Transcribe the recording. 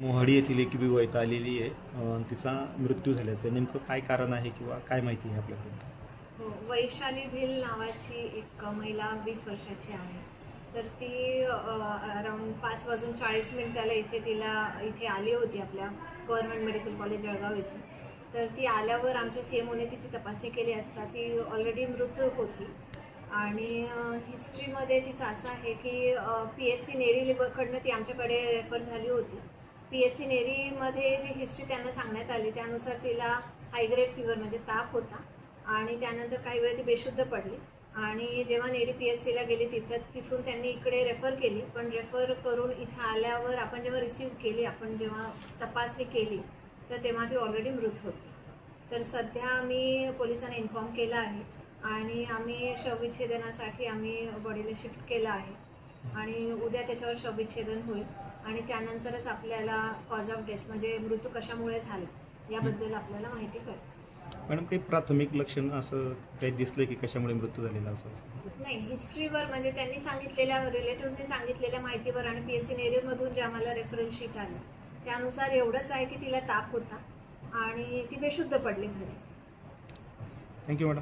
मोहाडी येथील एक विवाहिता आलेली आहे. तिचा मृत्यू झाल्याचं आहे. नेमकं काय कारण आहे किंवा काय माहिती आहे आपल्यापर्यंत? हो, वैशाली भिल नावाची एक महिला 20 वर्षाची आहे. तर ती अराउंड 5:40 इथे आली होती आपल्या गव्हर्नमेंट मेडिकल कॉलेज जळगाव येथे. तर ती आल्यावर आमच्या CMOने तिची तपासणी केली असता ती ऑलरेडी मृत होती. आणि हिस्ट्रीमध्ये तिचं असं आहे की PHC नेरीकडनं ती आमच्याकडे रेफर झाली होती. PHC नेरीमध्ये जी हिस्ट्री त्यांना सांगण्यात आली त्यानुसार तिला हायग्रेड फीवर म्हणजे ताप होता आणि त्यानंतर काही वेळ ती बेशुद्ध पडली. आणि जेव्हा नेरी PHCला गेली तिथून त्यांनी इकडे रेफर केली. पण रेफर करून इथे आल्यावर आपण जेव्हा तपासणी केली तर तेव्हा ती ऑलरेडी मृत होती. तर सध्या आम्ही पोलिसांना इन्फॉर्म केलं आहे आणि आम्ही शवविच्छेदनासाठी आम्ही बॉडीला शिफ्ट केलं आहे आणि उद्या त्याच्यावर शवविच्छेदन होईल आणि त्यानंतरच आपल्याला कॉज ऑफ डेथ म्हणजे मृत्यू कशामुळे झाला याबद्दल आपल्याला माहिती कळेल. मॅडम, काही प्राथमिक लक्षण असं काही दिसलं की कशामुळे मृत्यू झालेला असं? नाही, हिस्ट्रीवर म्हणजे त्यांनी सांगितलेल्या रिलेटिव्हनी सांगितलेल्या माहितीवर आणि PHC नेरीमधून जे आम्हाला रेफरल शीट आलं त्यानुसार एवढंच आहे की तिला ताप होता आणि ती बेशुद्ध पडली घरी. Thank you madam.